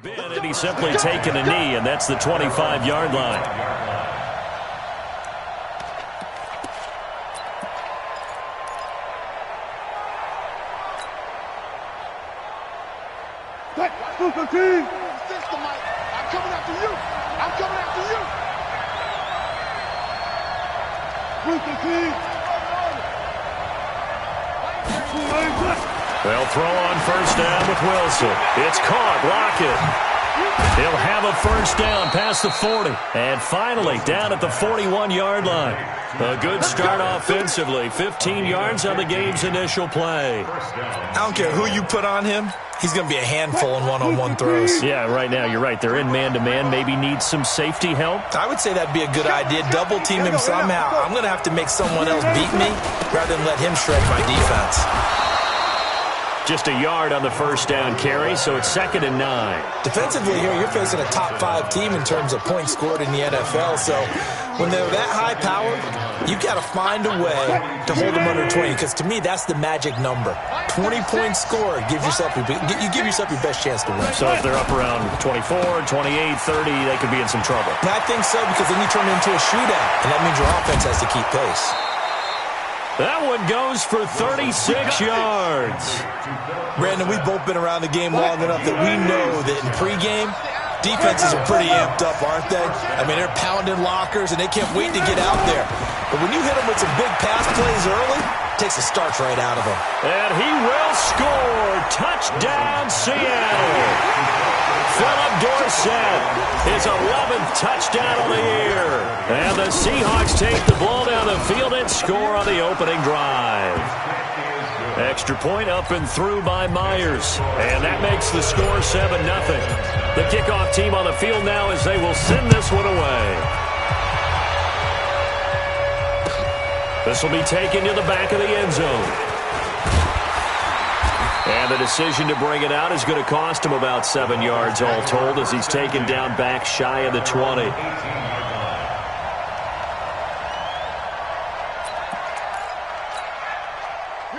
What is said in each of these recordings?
Been, and he's simply taken a knee, and that's the 25-yard line. I'm coming after you. I'm coming after you. They'll throw on first down with Wilson. It's caught. Lockett. He'll have a first down past the 40. And finally, down at the 41-yard line. A good start offensively. 15 yards on the game's initial play. I don't care who you put on him. He's going to be a handful in one-on-one throws. Yeah, right now, you're right. They're in man-to-man. Maybe needs some safety help. I would say that'd be a good idea. Double team him somehow. I'm going to have to make someone else beat me rather than let him shred my defense. Just a yard on the first down carry, so it's 2nd and 9. Defensively here, you're facing a top-5 team in terms of points scored in the NFL. So when they're that high-powered, you've got to find a way to hold them under 20. Because to me, that's the magic number. 20 points scored gives yourself you give yourself your best chance to win. So if they're up around 24, 28, 30, they could be in some trouble. I think so, because then you turn it into a shootout, and that means your offense has to keep pace. That one goes for 36 yards. Brandon, we've both been around the game long enough that we know that in pregame, defenses are pretty amped up, aren't they? I mean, they're pounding lockers, and they can't wait to get out there. But when you hit them with some big pass plays early, it takes the starch right out of them. And he will score. Touchdown, Seattle. Philip Dorsett, his 11th touchdown of the year. And the Seahawks take the ball down the field and score on the opening drive. Extra point up and through by Myers. And that makes the score 7-0. The kickoff team on the field now as they will send this one away. This will be taken to the back of the end zone. And the decision to bring it out is going to cost him about 7 yards all told as he's taken down back shy of the 20. Here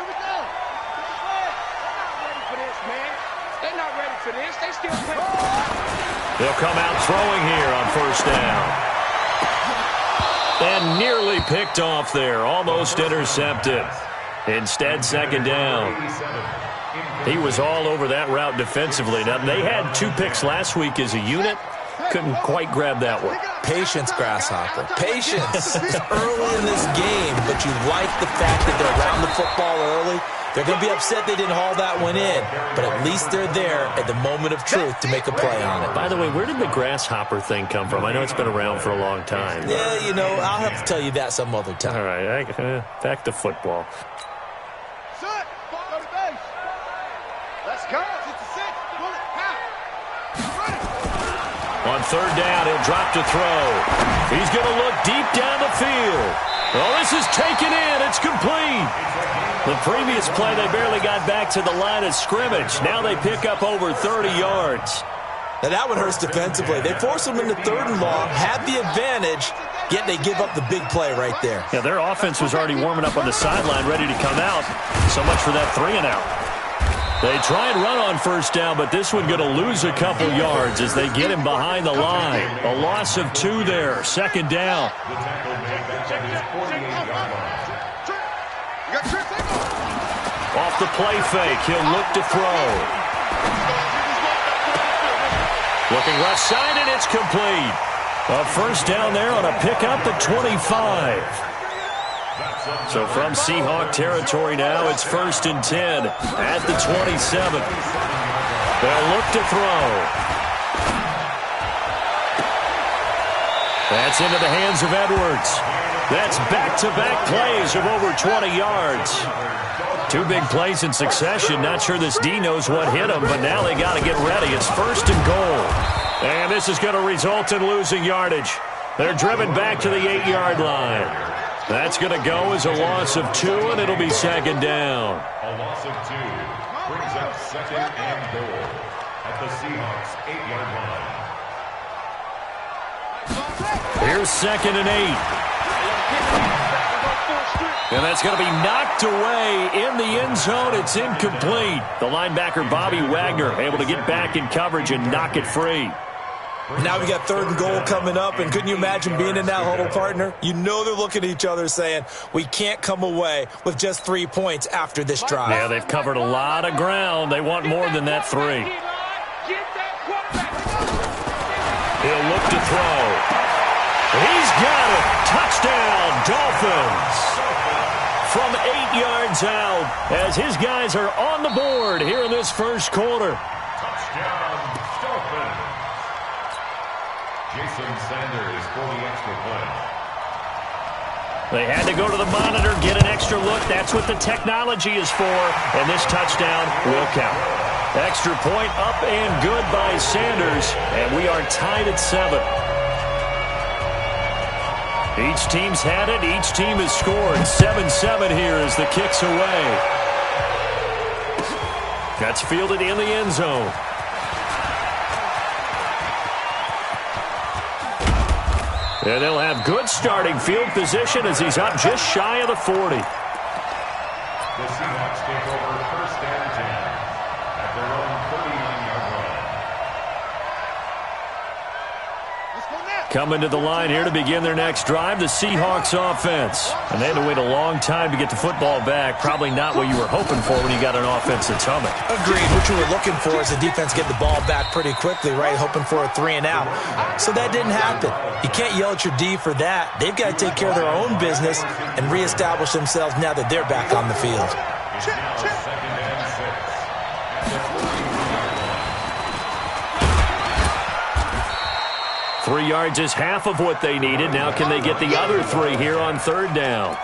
we go. They're not ready for this, man. They're not ready for this. They still play. They'll come out throwing here on first down. And nearly picked off there. Almost intercepted. Instead, 2nd down. He was all over that route defensively. Now, they had 2 picks last week as a unit. Couldn't quite grab that one. Patience, Grasshopper. Patience. It's early in this game, but you like the fact that they're around the football early. They're going to be upset they didn't haul that one in, but at least they're there at the moment of truth to make a play on it. By the way, where did the grasshopper thing come from? I know it's been around for a long time. Yeah, you know, I'll have to tell you that some other time. All right, back to football. Set. Go to base. Let's go. 66. Pull it. On 3rd down, he'll drop to throw. He's going to look deep down the field. Oh, this is taken in. It's complete. The previous play, they barely got back to the line of scrimmage. Now they pick up over 30 yards. Now that one hurts defensively. They force them into 3rd and long, had the advantage, yet they give up the big play right there. Yeah, their offense was already warming up on the sideline, ready to come out. So much for that 3-and-out. They try and run on first down, but this one going to lose a couple yards as they get him behind the line. A loss of 2 there. 2nd down. Off the play fake, he'll look to throw. Looking left side, and it's complete. A first down there on a pickup at 25. So from Seahawk territory now, it's 1st and 10 at the 27. They'll look to throw. That's into the hands of Edwards. That's back-to-back plays of over 20 yards. 2 big plays in succession. Not sure this D knows what hit him, but now they got to get ready. It's 1st and goal. And this is going to result in losing yardage. They're driven back to the 8-yard line. That's going to go as a loss of 2, and it'll be 2nd down. A loss of 2 brings up 2nd and goal at the Seahawks 8-yard line. Here's 2nd and 8. And that's going to be knocked away in the end zone. It's incomplete. The linebacker, Bobby Wagner, able to get back in coverage and knock it free. Now we got 3rd and goal coming up, and couldn't you imagine being in that huddle, partner? You know they're looking at each other saying, we can't come away with just 3 points after this drive. Yeah, they've covered a lot of ground. They want more than that 3. He'll look to throw. He's got it. Touchdown, Dolphins. From 8 yards out as his guys are on the board here in this first quarter. Touchdown, Dolphins. Jason Sanders for the extra point. They had to go to the monitor, get an extra look. That's what the technology is for, and this touchdown will count. Extra point up and good by Sanders, and we are tied at 7. Each team's had it. Each team has scored. 7-7 here as the kick's away. That's fielded in the end zone. And they'll have good starting field position as he's up just shy of the 40. The Seahawks take over 1st and 10 at their own 39-yard line. Coming to the line here to begin their next drive, the Seahawks offense. And they had to wait a long time to get the football back. Probably not what you were hoping for when you got an offense that's humming. Agreed. What you were looking for is the defense get the ball back pretty quickly, right? Hoping for a 3 and out. So that didn't happen. You can't yell at your D for that. They've got to take care of their own business and reestablish themselves now that they're back on the field. It's now 2nd and 6 at the 3 yards is half of what they needed. Now can they get the other 3 here on 3rd down?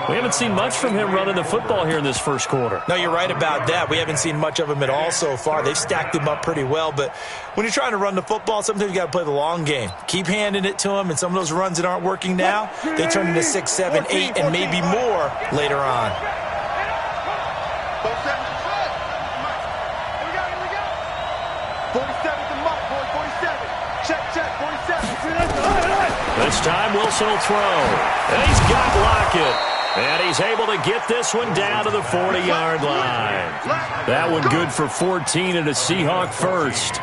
We haven't seen much from him running the football here in this first quarter. No, you're right about that. We haven't seen much of him at all so far. They've stacked him up pretty well, but when you're trying to run the football, sometimes you got to play the long game. Keep handing it to him, and some of those runs that aren't working now, they turn into 6, 7, 8, and maybe more later on. This time Wilson will throw. And he's got Lockett. And he's able to get this one down to the 40-yard line. That one good for 14 and a Seahawk first.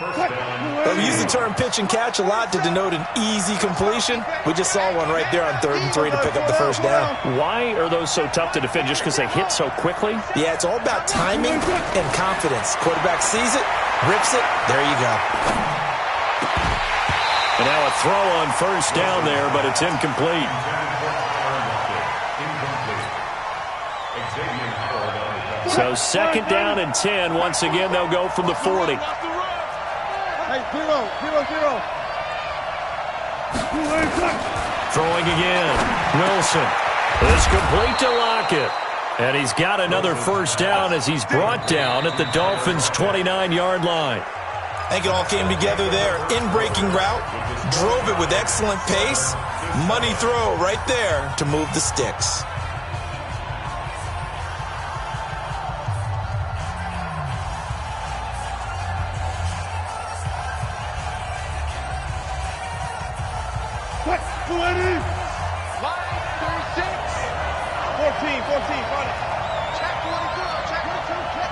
Well, we use the term pitch and catch a lot to denote an easy completion. We just saw one right there on 3rd and 3 to pick up the first down. Why are those so tough to defend? Just because they hit so quickly? Yeah, it's all about timing and confidence. Quarterback sees it, rips it, there you go. And now a throw on first down there, but it's incomplete. So 2nd down and 10. Once again, they'll go from the 40. Throwing again. Wilson is complete to Lockett. And he's got another first down as he's brought down at the Dolphins' 29-yard line. I think it all came together there. In-breaking route, drove it with excellent pace. Money throw right there to move the sticks. What? 20. Line 36. 14, run it. Check 22, check 22, check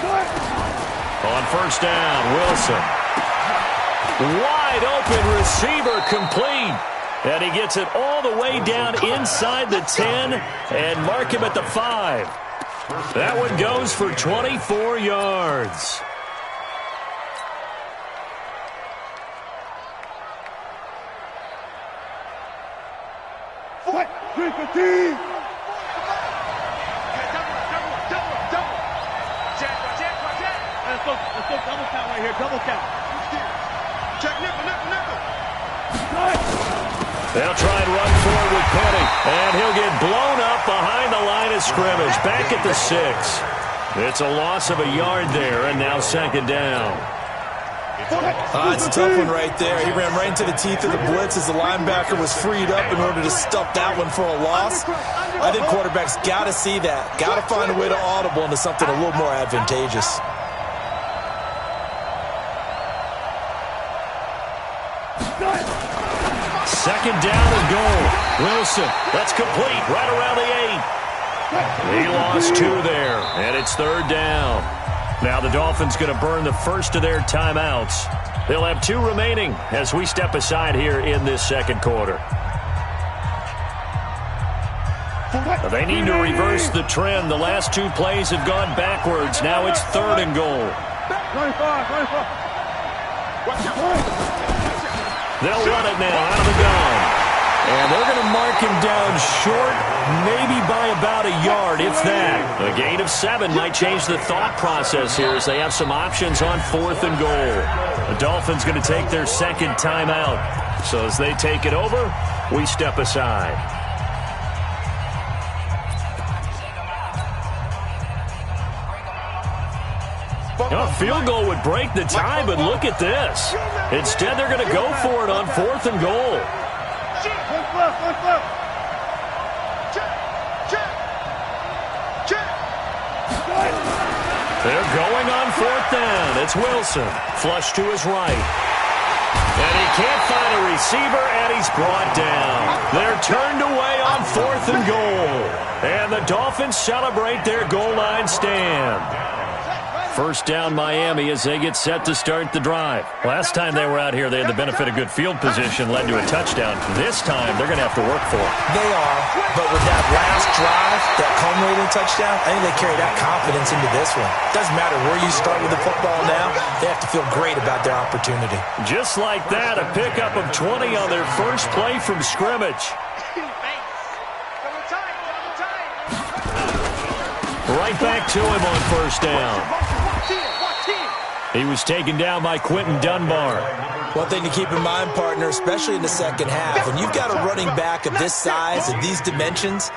22. On first down, Wilson. Wide open receiver complete. And he gets it all the way down inside the 10 and mark him at the 5. That one goes for 24 yards. What? 315. Let's go double count right here, double count. Check nickel. They'll try and run forward with Penny, and he'll get blown up behind the line of scrimmage, back at the 6. It's a loss of a yard there, and now 2nd down. It's a tough one right there. He ran right into the teeth of the blitz as the linebacker was freed up in order to stuff that one for a loss. I think quarterbacks got to see that. Got to find a way to audible into something a little more advantageous. Second down and goal. Wilson, that's complete right around the 8. He lost 2 there, and it's third down. Now the Dolphins going to burn the first of their timeouts. They'll have 2 remaining as we step aside here in this second quarter. They need to reverse the trend. The last 2 plays have gone backwards. Now it's third and goal. They'll run it now out of the gun. And they're going to mark him down short, maybe by about a yard, if that. A gain of 7 might change the thought process here as they have some options on fourth and goal. The Dolphins going to take their second timeout. So as they take it over, we step aside. A field goal would break the tie, but look at this. Instead, they're going to go for it on fourth and goal. They're going on fourth down. It's Wilson. Flush to his right. And he can't find a receiver, and he's brought down. They're turned away on fourth and goal. And the Dolphins celebrate their goal line stand. First down Miami as they get set to start the drive. Last time they were out here, they had the benefit of good field position, led to a touchdown. This time, they're going to have to work for it. They are, but with that last drive, that culminating touchdown, I think they carry that confidence into this one. Doesn't matter where you start with the football now, they have to feel great about their opportunity. Just like that, a pickup of 20 on their first play from scrimmage. Right back to him on first down. He was taken down by Quentin Dunbar. One thing to keep in mind, partner, especially in the second half, when you've got a running back of this size and these dimensions,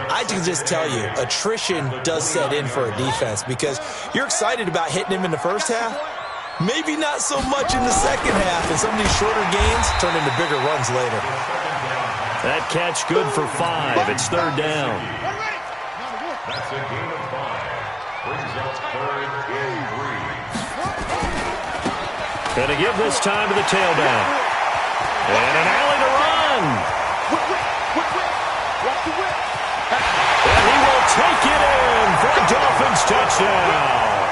I can just tell you, attrition does set in for a defense because you're excited about hitting him in the first half, maybe not so much in the second half, and some of these shorter gains turn into bigger runs later. That catch good for 5. It's third down. That's a gain of 5. Brings up third and 3. Going to give this time to the tailback. And an alley to run. And he will take it in for a Dolphins touchdown.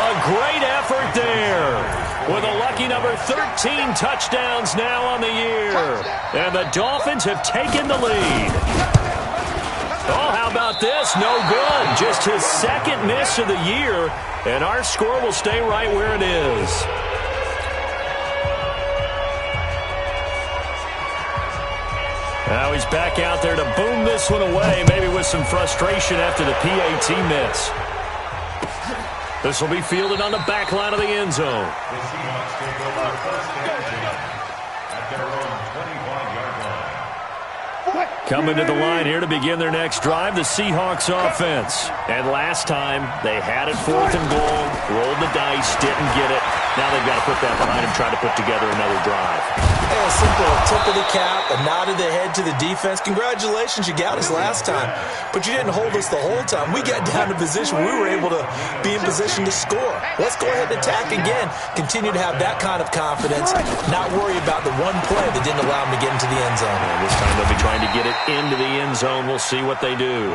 A great effort there. With a lucky number 13 touchdowns now on the year. And the Dolphins have taken the lead. Oh, how about this? No good. Just his second miss of the year. And our score will stay right where it is. Now he's back out there to boom this one away, maybe with some frustration after the PAT miss. This will be fielded on the back line of the end zone. The Seahawks take over first and 10 at their own 25-yard line. Coming to the line here to begin their next drive, the Seahawks offense. And last time, they had it fourth and goal, rolled the dice, didn't get it. Now they've got to put that behind them, try to put together another drive. Yeah, a simple tip of the cap, a nod of the head to the defense. Congratulations, you got us last time. But you didn't hold us the whole time. We got down to position. We were able to be in position to score. Let's go ahead and attack again. Continue to have that kind of confidence, not worry about the one play that didn't allow them to get into the end zone. And this time they'll be trying to get it into the end zone. We'll see what they do.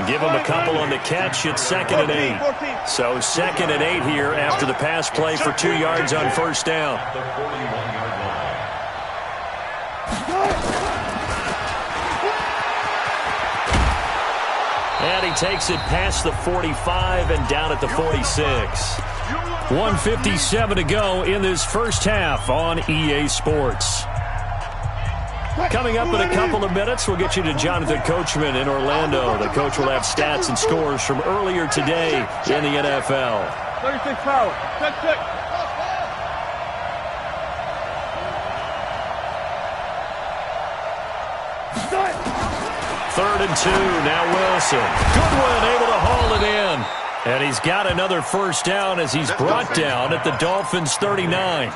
Give them a couple on the catch. It's 2nd and 8. So 2nd and 8 here after the pass play for 2 yards on first down. The 41-yard line. And he takes it past the 45 and down at the 46. 1:57 to go in this first half on EA Sports. Coming up in a couple of minutes, we'll get you to Jonathan Coachman in Orlando. The coach will have stats and scores from earlier today in the NFL. 36 power. 6-6. Third and 2, now Wilson. Goodwin able to haul it in. And he's got another first down as he's brought down at the Dolphins' 39.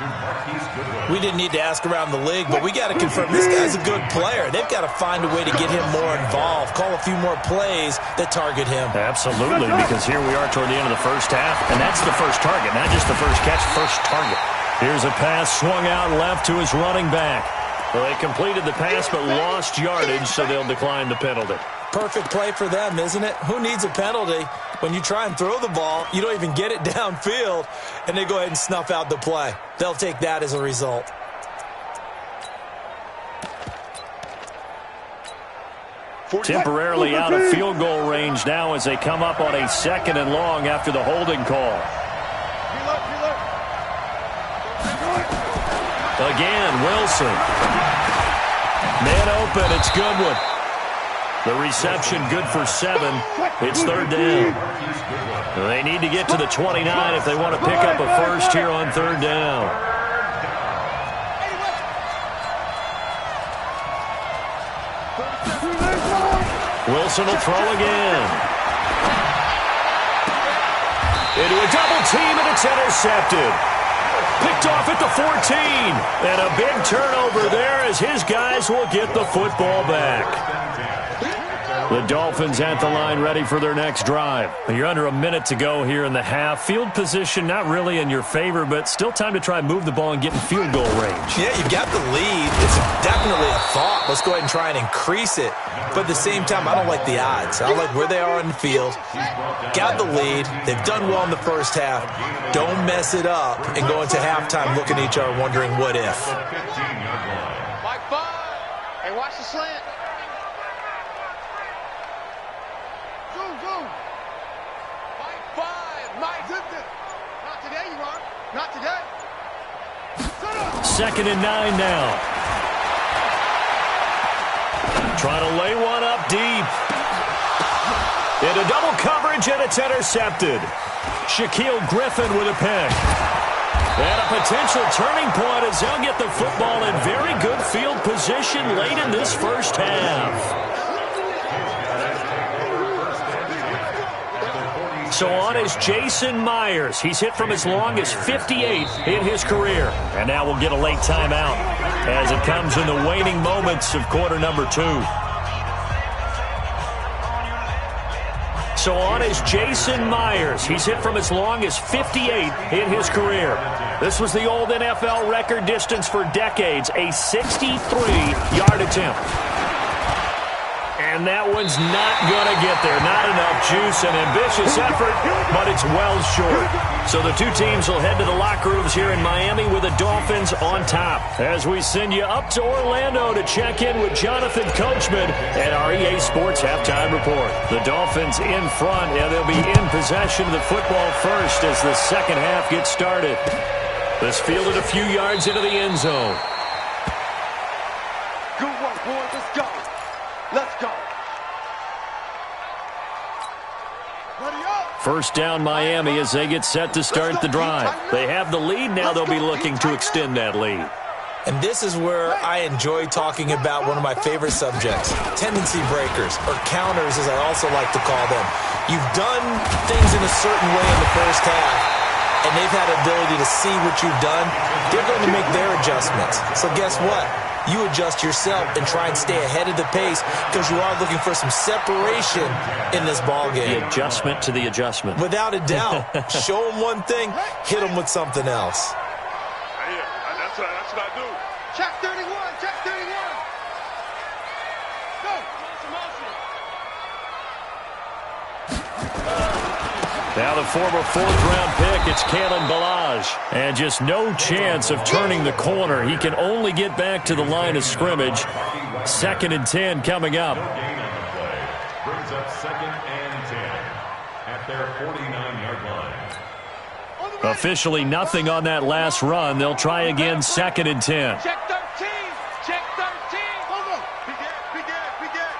We didn't need to ask around the league, but we got to confirm this guy's a good player. They've got to find a way to get him more involved, call a few more plays that target him. Absolutely, because here we are toward the end of the first half, and that's the first target, not just the first catch, first target. Here's a pass swung out left to his running back. Well, they completed the pass but lost yardage, so they'll decline the penalty. Perfect play for them, isn't it? Who needs a penalty when you try and throw the ball, you don't even get it downfield, and they go ahead and snuff out the play. They'll take that as a result. Temporarily out of field goal range now as they come up on a 2nd and long after the holding call. Again, Wilson. Man open, it's Goodwin. The reception good for 7. It's 3rd down. They need to get to the 29 if they want to pick up a first here on 3rd down. Wilson will throw again. Into a double team, and it's intercepted. Picked off at the 14. And a big turnover there as his guys will get the football back. The Dolphins at the line ready for their next drive. You're under a minute to go here in the half. Field position not really in your favor, but still time to try and move the ball and get in field goal range. Yeah, you've got the lead. It's definitely a thought. Let's go ahead and try and increase it. But at the same time, I don't like the odds. I don't like where they are on the field. Got the lead. They've done well in the first half. Don't mess it up and go into halftime looking at each other wondering what if. Mike 5. Hey, watch the slant. Not today, you are. Not today. 2nd and 9 now. Trying to lay one up deep. Into double coverage, and it's intercepted. Shaquille Griffin with a pick. And a potential turning point as they'll get the football in very good field position late in this first half. So on is Jason Myers. He's hit from as long as 58 in his career. And now we'll get a late timeout as it comes in the waning moments of quarter number 2. So on is Jason Myers. He's hit from as long as 58 in his career. This was the old NFL record distance for decades, a 63-yard attempt. And that one's not going to get there. Not enough juice, an ambitious effort, but it's well short. So the two teams will head to the locker rooms here in Miami with the Dolphins on top. As we send you up to Orlando to check in with Jonathan Coachman and our EA Sports Halftime Report. The Dolphins in front, and they'll be in possession of the football first as the second half gets started. This fielded a few yards into the end zone. Good work, boys. Let's go. Let's go. First down Miami as they get set to start the drive. They have the lead. Now they'll be looking to extend that lead. And this is where I enjoy talking about one of my favorite subjects, tendency breakers, or counters as I also like to call them. You've done things in a certain way in the first half, and they've had the ability to see what you've done. They're going to make their adjustments. So guess what? You adjust yourself and try and stay ahead of the pace because you are looking for some separation in this ballgame. The adjustment to the adjustment. Without a doubt. Show them one thing, hit them with something else. Yeah, that's what I do. Check 31, check 31. Go. Now the former fourth-round pick, it's Kalen Ballage. And just no chance of turning the corner. He can only get back to the line of scrimmage. 2nd and 10 coming up. Brings up 2nd and 10 at their 49-yard line. Officially nothing on that last run. They'll try again 2nd and 10. Check 13. Check 13. Hold on. Be good.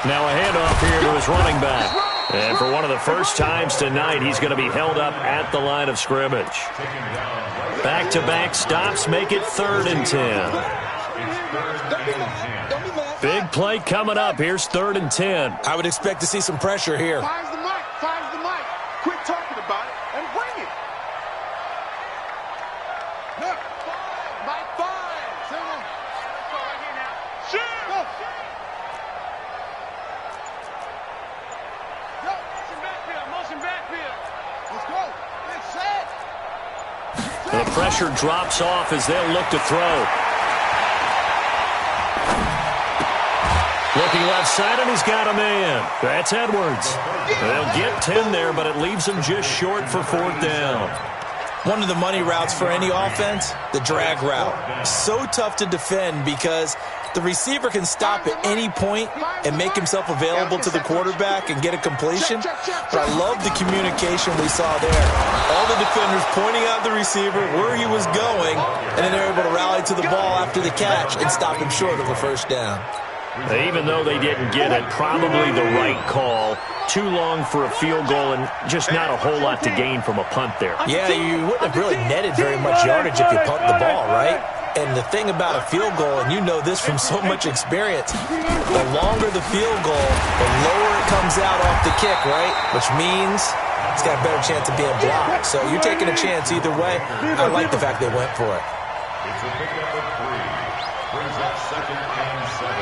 Now a handoff here to his running back. And for one of the first times tonight, he's going to be held up at the line of scrimmage. Back-to-back stops make it 3rd and 10. Big play coming up. Here's 3rd and 10. I would expect to see some pressure here. Finds the mic. Quit talking about it and bring it. Look. Mike 5. Let's go right here now. Shoot. Go. Motion backfield. Let's go. It's set. The pressure drops off as they'll look to throw. Looking left side, and he's got a man. That's Edwards. They'll get 10 there, but it leaves them just short for 4th down. One of the money routes for any offense, the drag route. So tough to defend because the receiver can stop at any point and make himself available to the quarterback and get a completion. But I love the communication we saw there. All the defenders pointing out the receiver where he was going, and then they're able to rally to the ball after the catch and stop him short of a 1st down. Even though they didn't get it, probably the right call. Too long for a field goal and just not a whole lot to gain from a punt there. Yeah, you wouldn't have really netted very much yardage if you punt the ball, right? And the thing about a field goal, and you know this from so much experience, the longer the field goal, the lower it comes out off the kick, right? Which means it's got a better chance of being blocked. So you're taking a chance either way. I like the fact they went for it. It's a pickup of 3. Brings up 2nd and 7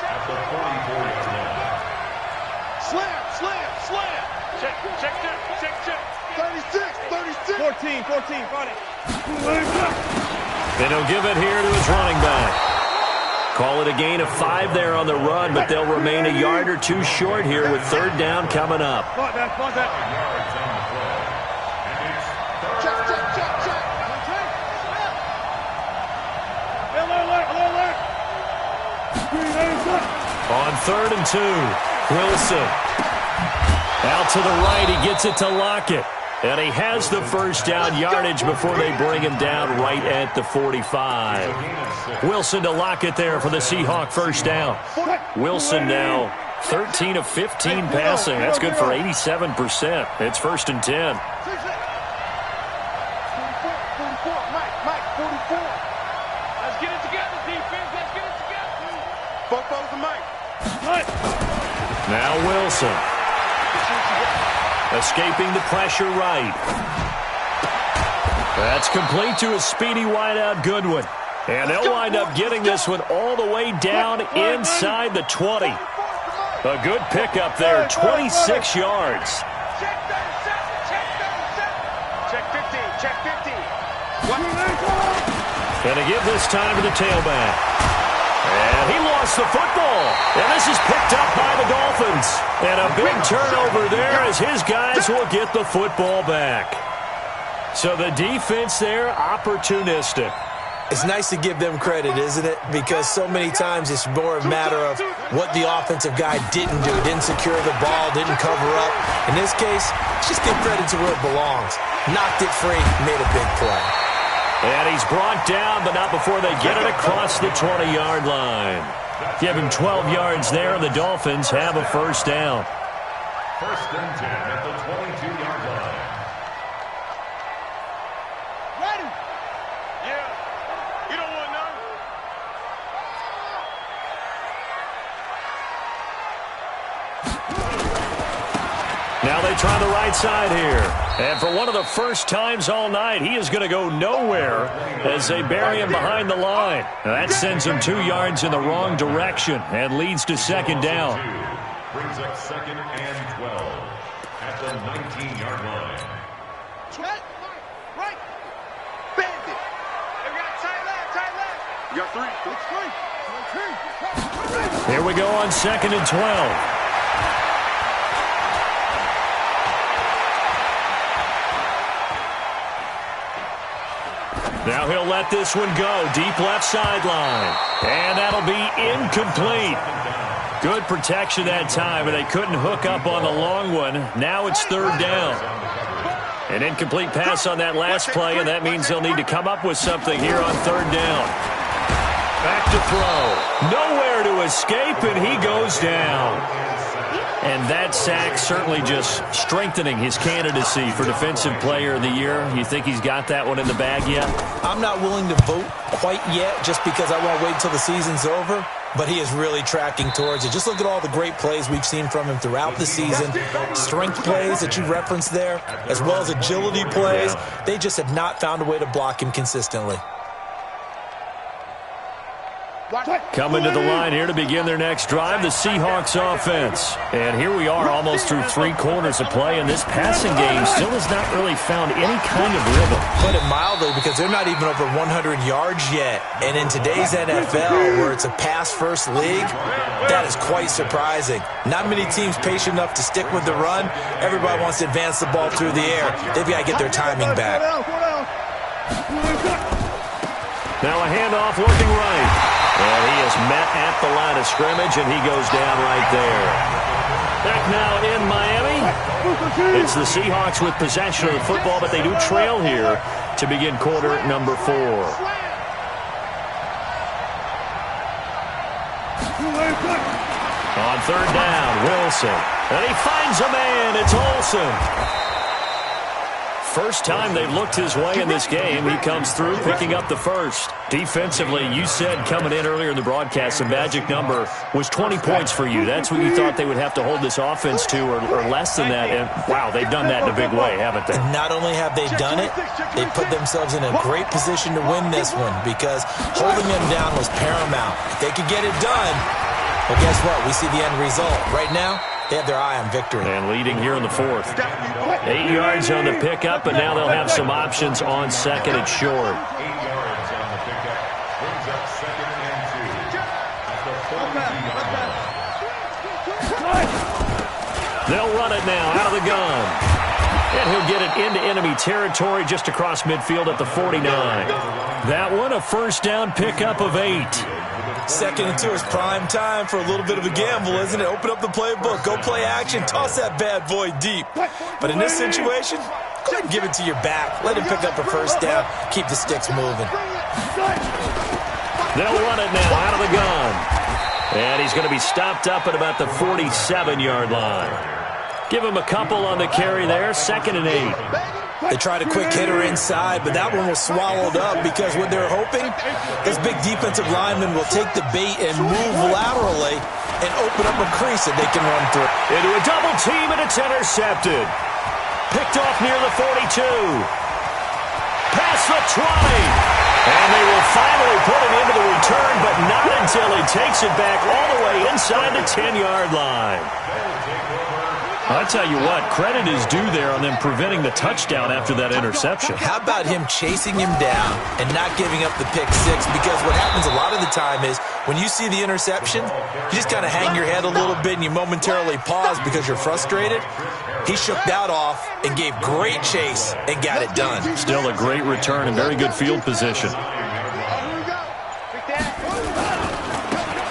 at the 44-yard line. Slam, slam, slam. Check. 36. 14, funny. And he'll give it here to his running back. Call it a gain of 5 there on the run, but they'll remain a yard or 2 short here with 3rd down coming up. Spot that. Yards on the play. And it's Check. Alert. On 3rd and 2, Wilson. Out to the right, he gets it to Lockett. And he has the 1st down yardage before they bring him down right at the 45. Wilson to Lockett there for the Seahawk 1st down. Wilson now 13 of 15 passing. That's good for 87%. It's 1st and 10. 44, Mike, 44. Let's get it together, defense. Let's get it together. Both to Mike. Now Wilson. Escaping the pressure right. That's complete to a speedy wideout Goodwin. And they'll wind up getting this one all the way down inside the 20. A good pickup there, 26 yards. Check 15. Gonna give this time to the tailback. And he lost the football. And this is picked up by the Dolphins. And a big turnover there as his guys will get the football back. So the defense there, opportunistic. It's nice to give them credit, isn't it? Because so many times it's more a matter of what the offensive guy didn't do. Didn't secure the ball, didn't cover up. In this case, just give credit to where it belongs. Knocked it free, made a big play. And he's brought down, but not before they get it across the 20-yard line. Give him 12 yards there, and the Dolphins have a 1st down. 1st and 10 at the 22-yard line. Ready. Yeah. You don't want none. Now they try the right side here. And for one of the first times all night, he is going to go nowhere as they bury him behind the line. Now that sends him 2 yards in the wrong direction and leads to 2nd down. Brings up 2nd and 12 at the 19-yard line. Check. Right. Bend it. Hey, we got tight left. You got 3. Here we go on 2nd and 12. Now he'll let this one go. Deep left sideline. And that'll be incomplete. Good protection that time, but they couldn't hook up on the long one. Now it's 3rd down. An incomplete pass on that last play, and that means they'll need to come up with something here on 3rd down. Back to throw. Nowhere to escape, and he goes down. And that sack certainly just strengthening his candidacy for Defensive Player of the Year. You think he's got that one in the bag yet? I'm not willing to vote quite yet just because I want to wait until the season's over, but he is really tracking towards it. Just look at all the great plays we've seen from him throughout the season. Strength plays that you referenced there, as well as agility plays. They just have not found a way to block him consistently. Coming to the line here to begin their next drive, the Seahawks offense. And here we are almost through 3 quarters of play, and this passing game still has not really found any kind of rhythm. Put it mildly, because they're not even over 100 yards yet. And in today's NFL, where it's a pass-first league, that is quite surprising. Not many teams patient enough to stick with the run. Everybody wants to advance the ball through the air. They've got to get their timing back. Now a handoff looking right. And he is met at the line of scrimmage, and he goes down right there. Back now in Miami. It's the Seahawks with possession of the football, but they do trail here to begin quarter number 4. On 3rd down, Wilson. And he finds a man. It's Olsen. First time they've looked his way in this game, he comes through picking up the first. Defensively, you said coming in earlier in the broadcast, the magic number was 20 points for you. That's what you thought they would have to hold this offense to, or less than that. And, wow, they've done that in a big way, haven't they? And not only have they done it, they put themselves in a great position to win this one, because holding them down was paramount. If they could get it done, well, guess what? We see the end result. Right now, they have their eye on victory. And leading here in the 4th. 8 yards on the pickup, and now they'll have some options on 2nd and short. 8 yards on the pickup. Brings up 2nd and 2. At the 40-yard line. They'll run it now out of the gun. And he'll get it into enemy territory just across midfield at the 49. That one, a first down pickup of 8. 2nd and 2 is prime time for a little bit of a gamble, isn't it? Open up the playbook, go play action, toss that bad boy deep. But in this situation, go ahead and give it to your back. Let him pick up a first down, keep the sticks moving. They'll run it now out of the gun. And he's going to be stopped up at about the 47-yard line. Give him a couple on the carry there, 2nd and 8. They tried a quick hitter inside, but that one was swallowed up, because what they're hoping, this big defensive lineman will take the bait and move laterally and open up a crease that they can run through. Into a double team, and it's intercepted. Picked off near the 42. Past the 20. And they will finally put him into the return, but not until he takes it back all the way inside the 10-yard line. I'll tell you what, credit is due there on them preventing the touchdown after that interception. How about him chasing him down and not giving up the pick six? Because what happens a lot of the time is when you see the interception, you just kind of hang your head a little bit and you momentarily pause because you're frustrated. He shook that off and gave great chase and got it done. Still a great return and very good field position.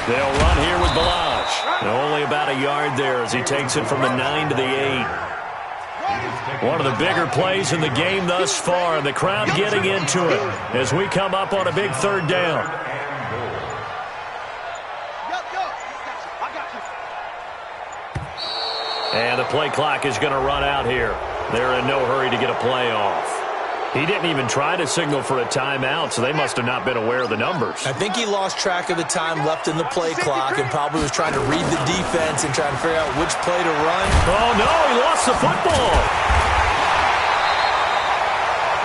They'll run here with Balaj. Only about a yard there as he takes it from the 9 to the 8. One of the bigger plays in the game thus far, and the crowd getting into it as we come up on a big 3rd down. And the play clock is going to run out here. They're in no hurry to get a play off. He didn't even try to signal for a timeout, so they must have not been aware of the numbers. I think he lost track of the time left in the play clock and probably was trying to read the defense and trying to figure out which play to run. Oh, no, he lost the football.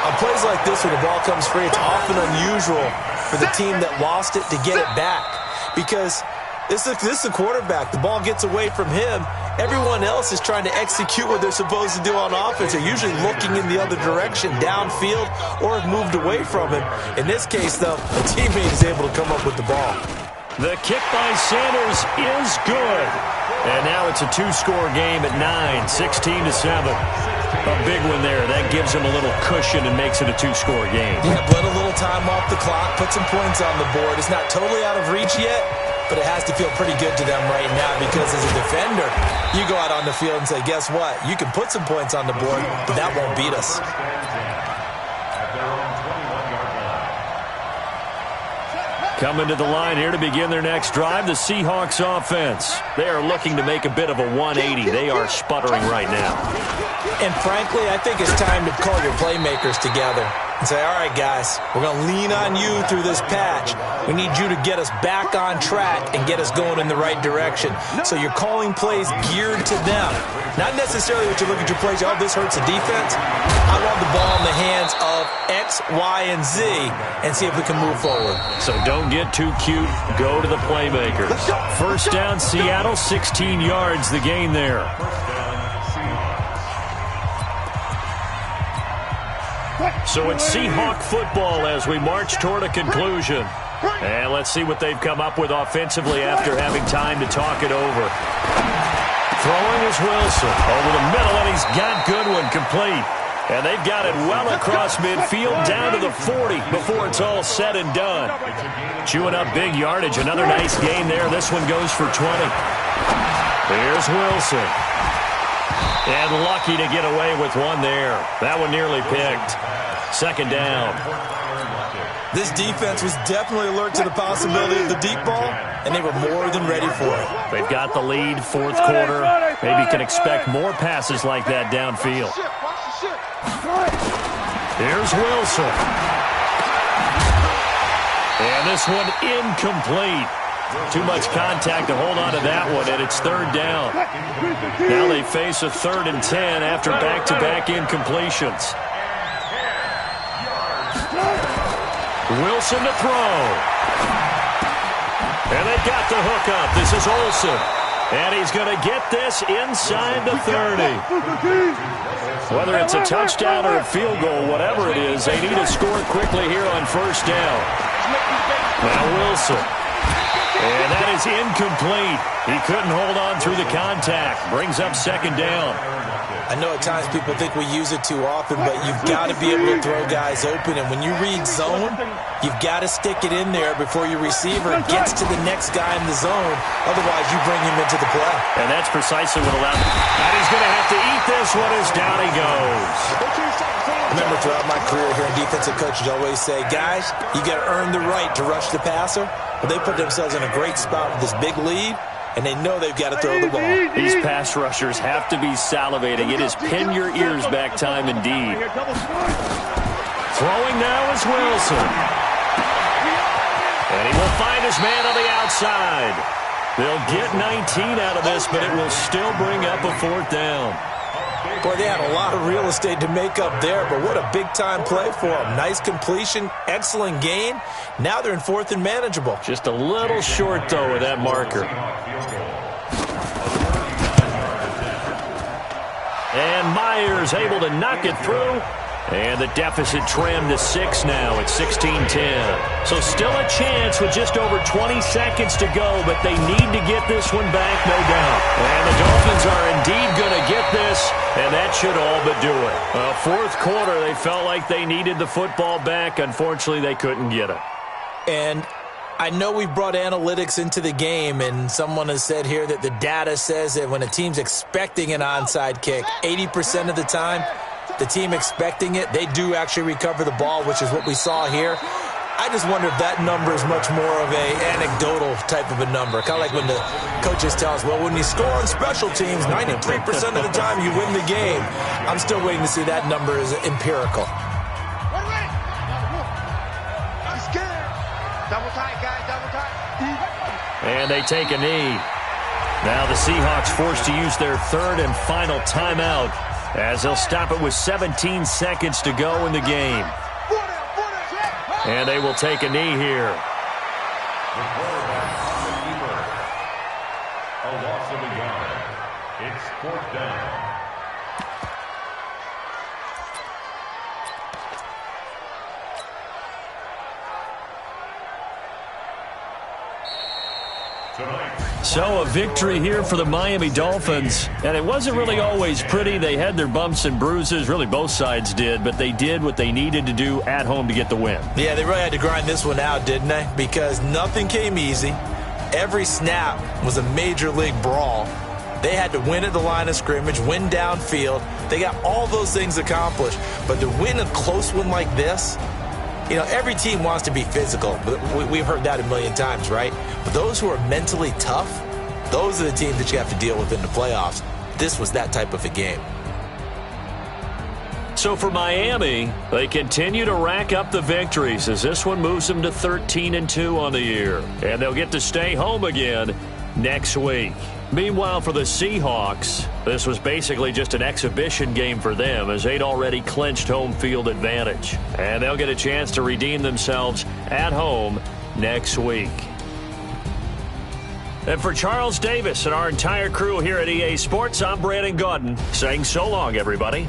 On plays like this, when the ball comes free, it's often unusual for the team that lost it to get it back, because this is the quarterback. The ball gets away from him. Everyone else is trying to execute what they're supposed to do on offense. They're usually looking in the other direction, downfield, or have moved away from him. In this case, though, the teammate is able to come up with the ball. The kick by Sanders is good. And now it's a 2-score game at 9, 16-7. A big one there. That gives him a little cushion and makes it a 2-score game. Yeah, bled a little time off the clock, put some points on the board. It's not totally out of reach yet, but it has to feel pretty good to them right now, because as a defender, you go out on the field and say, guess what? You can put some points on the board, but that won't beat us. Coming to the line here to begin their next drive, the Seahawks offense. They are looking to make a bit of a 180. They are sputtering right now. And frankly, I think it's time to call your playmakers together. and say, all right, guys, we're going to lean on you through this patch. We need you to get us back on track and get us going in the right direction. So you're calling plays geared to them. Not necessarily what you look at your plays, oh, this hurts the defense. I want the ball in the hands of X, Y, and Z and see if we can move forward. So don't get too cute. Go to the playmakers. First down, Seattle, 16 yards, the gain there. So it's Seahawk football as we march toward a conclusion. And let's see what they've come up with offensively after having time to talk it over. Throwing is Wilson over the middle, and he's got Goodwin complete. And they've got it well across midfield down to the 40 before it's all said and done. Chewing up big yardage. Another nice gain there. This one goes for 20. Here's Wilson. And lucky to get away with one there. That one nearly picked. Second down. This defense was definitely alert to the possibility of the deep ball, and they were more than ready for it. They've got the lead, fourth quarter. Maybe can expect more passes like that downfield. Here's Wilson. And this one incomplete. Too much contact to hold on to that one, and it's third down. Now they face a 3rd and 10 after back-to-back incompletions. Wilson to throw. And they got the hook up. This is Olsen. And he's going to get this inside the 30. Whether it's a touchdown or a field goal, whatever it is, they need to score quickly here on first down. Now Wilson. And that is incomplete. He couldn't hold on through the contact. Brings up second down. I know at times people think we use it too often, but you've got to be able to throw guys open. And when you read zone, you've got to stick it in there before your receiver gets to the next guy in the zone. Otherwise, you bring him into the play. And that's precisely what allowed him. And he's going to have to eat this one as down he goes. I remember throughout my career here in defensive coaches always say, guys, you got to earn the right to rush the passer. But they put themselves in a great spot with this big lead, and they know they've got to throw the ball. These pass rushers have to be salivating. It is pin your ears back time indeed. Throwing now is Wilson. And he will find his man on the outside. They'll get 19 out of this, but it will still bring up a 4th down. Boy, they had a lot of real estate to make up there, but what a big-time play for them. Nice completion, excellent gain. Now they're in 4th and manageable. Just a little short, though, with that marker. And Myers able to knock it through. And the deficit trimmed to 6 now at 16-10. So still a chance with just over 20 seconds to go, but they need to get this one back, no doubt. And the Dolphins are indeed going to get this, and that should all but do it. Fourth quarter, they felt like they needed the football back. Unfortunately, they couldn't get it. And I know we've brought analytics into the game, and someone has said here that the data says that when a team's expecting an onside kick, 80% of the time, the team expecting it, they do actually recover the ball, which is what we saw here. I just wonder if that number is much more of a anecdotal type of a number. Kind of like when the coaches tell us, well, when you score on special teams, 93% of the time you win the game. I'm still waiting to see that number is empirical. Double tight, guys, double tight. And they take a knee. Now the Seahawks forced to use their 3rd and final timeout, as they'll stop it with 17 seconds to go in the game. And they will take a knee here. The quarterback on the keeper. A loss of a yard. It's 4th down. So a victory here for the Miami Dolphins, and it wasn't really always pretty. They had their bumps and bruises, really both sides did, but they did what they needed to do at home to get the win. Yeah, they really had to grind this one out, didn't they? Because nothing came easy. Every snap was a major league brawl. They had to win at the line of scrimmage, win downfield. They got all those things accomplished, but to win a close one like this, you know, every team wants to be physical. We've heard that a million times, right? But those who are mentally tough, those are the teams that you have to deal with in the playoffs. This was that type of a game. So for Miami, they continue to rack up the victories as this one moves them to 13-2 on the year. And they'll get to stay home again next week. Meanwhile, for the Seahawks, this was basically just an exhibition game for them as they'd already clinched home field advantage. And they'll get a chance to redeem themselves at home next week. And for Charles Davis and our entire crew here at EA Sports, I'm Brandon Gaudin saying so long, everybody.